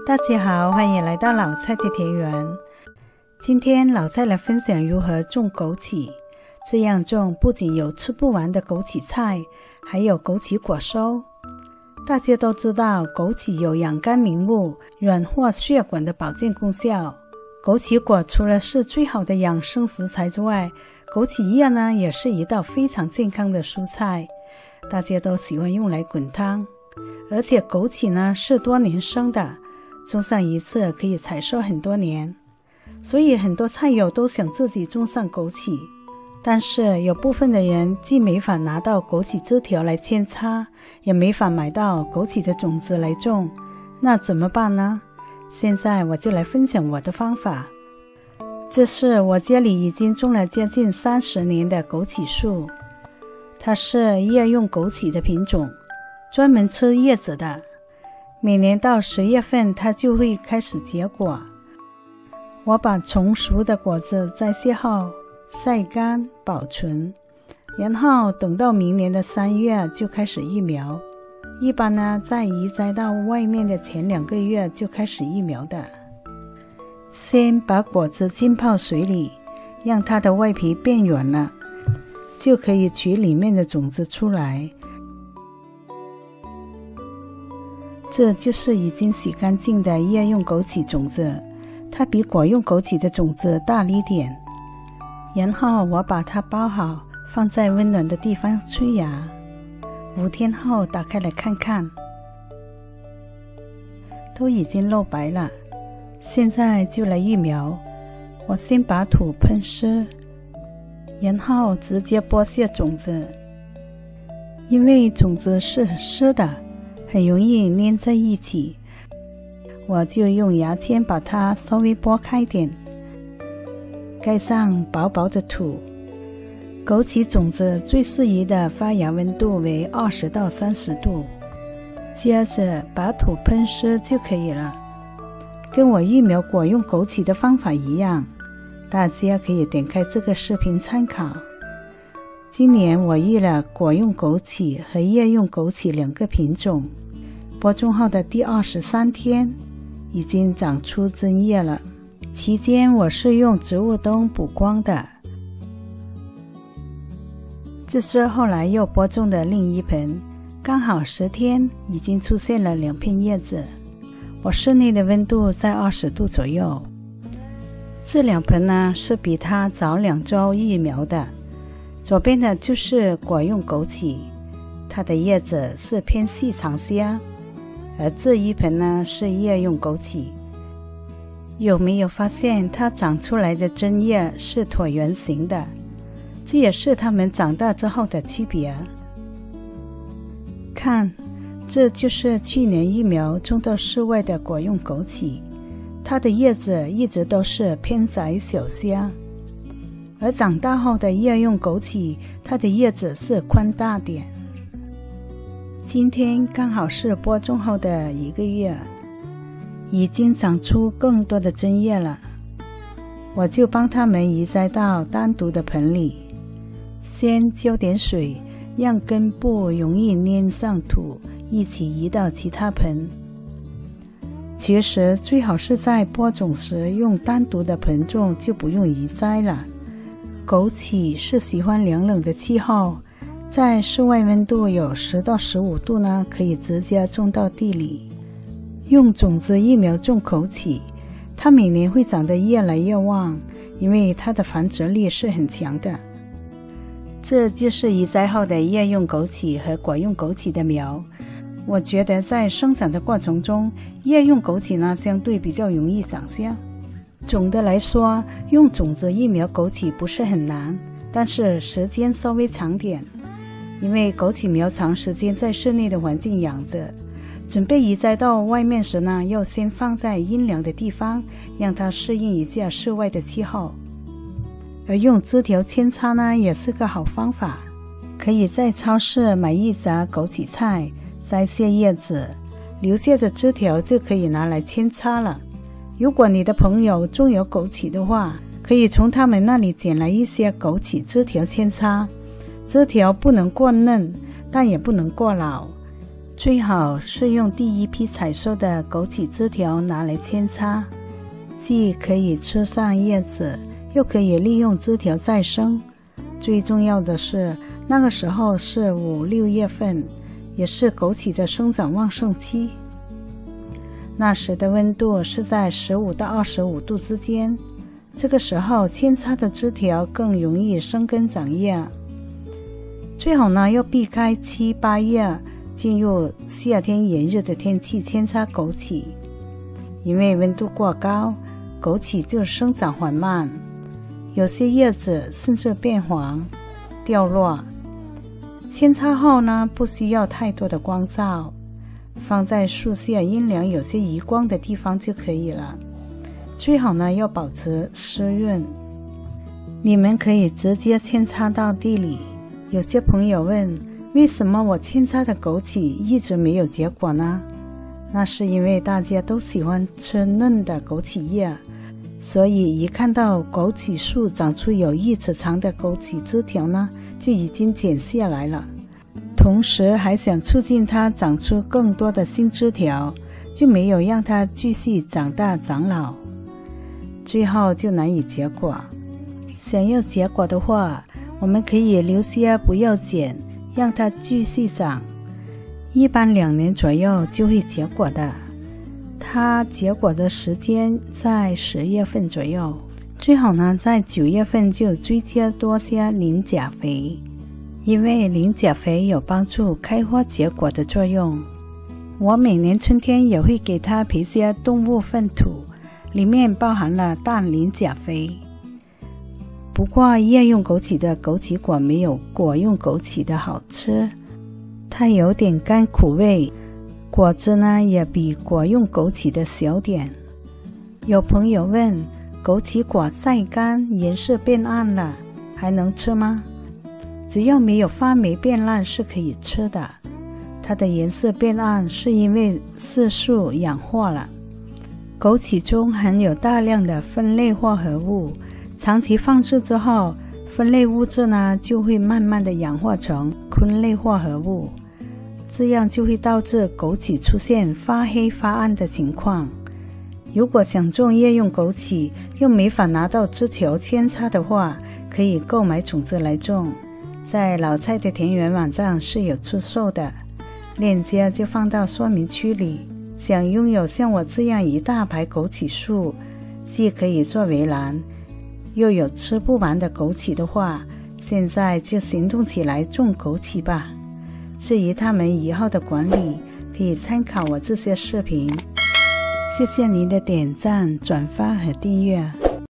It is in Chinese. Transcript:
大家好，欢迎来到老蔡的田园。今天老蔡来分享如何种枸杞。这样种不仅有吃不完的枸杞菜，还有枸杞果收。大家都知道枸杞有养肝明目、软化血管的保健功效。枸杞果除了是最好的养生食材之外，枸杞叶呢也是一道非常健康的蔬菜，大家都喜欢用来滚汤。而且枸杞呢是多年生的，种上一次可以采收很多年，所以很多菜友都想自己种上枸杞。但是有部分的人既没法拿到枸杞枝条来扦插，也没法买到枸杞的种子来种，那怎么办呢？现在我就来分享我的方法。这是我家里已经种了接近30年的枸杞树，它是叶用枸杞的品种，专门吃叶子的。每年到10月份它就会开始结果。我把成熟的果子摘下后晒干保存，然后等到明年的3月就开始育苗。一般呢在移栽到外面的前2个月就开始育苗的。先把果子浸泡水里，让它的外皮变软了，就可以取里面的种子出来。这就是已经洗干净的叶用枸杞种子，它比果用枸杞的种子大一点。然后我把它包好，放在温暖的地方催芽。5天后打开来看看，都已经露白了。现在就来育苗。我先把土喷湿，然后直接播下种子。因为种子是湿的，很容易粘在一起，我就用牙签把它稍微拨开点，盖上薄薄的土。枸杞种子最适宜的发芽温度为20到30度，接着把土喷湿就可以了。跟我育苗果用枸杞的方法一样，大家可以点开这个视频参考。今年我育了果用枸杞和叶用枸杞2个品种，播种后的第23天已经长出针叶了。期间我是用植物灯补光的。这是后来又播种的另一盆，刚好10天已经出现了2片叶子。我室内的温度在20度左右。这2盆呢是比它早2周育苗的。左边的就是果用枸杞，它的叶子是偏细长些，而这一盆呢是叶用枸杞。有没有发现它长出来的针叶是椭圆形的？这也是它们长大之后的区别。看，这就是去年育苗种到室外的果用枸杞，它的叶子一直都是偏窄小些，而长大后的叶用枸杞，它的叶子是宽大点。今天刚好是播种后的1个月，已经长出更多的针叶了。我就帮它们移栽到单独的盆里，先浇点水，让根部容易粘上土，一起移到其他盆。其实最好是在播种时用单独的盆种，就不用移栽了。枸杞是喜欢凉冷的气候，在室外温度有10到15度呢，可以直接种到地里。用种子育苗种枸杞，它每年会长得越来越旺，因为它的繁殖力是很强的。这就是移栽后的叶用枸杞和果用枸杞的苗。我觉得在生长的过程中，叶用枸杞呢相对比较容易长些。总的来说，用种子育苗枸杞不是很难，但是时间稍微长点。因为枸杞苗长时间在室内的环境养着，准备移栽到外面时呢，要先放在阴凉的地方，让它适应一下室外的气候。而用枝条扦插呢，也是个好方法。可以在超市买一扎枸杞菜，摘下叶子，留下的枝条就可以拿来扦插了。如果你的朋友种有枸杞的话，可以从他们那里捡来一些枸杞枝条扦插。枝条不能过嫩，但也不能过老，最好是用第一批采收的枸杞枝条拿来扦插，既可以吃上叶子，又可以利用枝条再生。最重要的是，那个时候是5、6月份，也是枸杞的生长旺盛期。那时的温度是在15到25度之间，这个时候扦插的枝条更容易生根长叶。最好呢要避开7、8月进入夏天炎热的天气扦插枸杞，因为温度过高，枸杞就生长缓慢，有些叶子甚至变黄掉落。扦插后呢，不需要太多的光照，放在树下阴凉有些余光的地方就可以了。最好呢要保持湿润。你们可以直接扦插到地里。有些朋友问，为什么我扦插的枸杞一直没有结果呢？那是因为大家都喜欢吃嫩的枸杞叶，所以一看到枸杞树长出有1尺长的枸杞枝条呢，就已经剪下来了。同时还想促进它长出更多的新枝条，就没有让它继续长大长老，最后就难以结果。想要结果的话，我们可以留些不要剪，让它继续长，一般2年左右就会结果的。它结果的时间在10月份左右，最好呢在9月份就追加多些磷钾肥，因为磷钾肥有帮助开花结果的作用。我每年春天也会给它培些动物粪土，里面包含了大磷钾肥。不过叶用枸杞的枸杞果没有果用枸杞的好吃，它有点干苦味，果汁呢也比果用枸杞的小点。有朋友问，枸杞果晒干颜色变暗了，还能吃吗？只要没有发霉变烂是可以吃的。它的颜色变暗是因为色素氧化了。枸杞中含有大量的酚类化合物，长期放置之后，酚类物质呢就会慢慢的氧化成醌类化合物，这样就会导致枸杞出现发黑发暗的情况。如果想种叶用枸杞又没法拿到枝条扦插的话，可以购买种子来种，在老蔡的田园网站是有出售的，链接就放到说明区里。想拥有像我这样一大排枸杞树，既可以做围栏，又有吃不完的枸杞的话，现在就行动起来种枸杞吧。至于他们以后的管理，可以参考我这些视频。谢谢您的点赞、转发和订阅。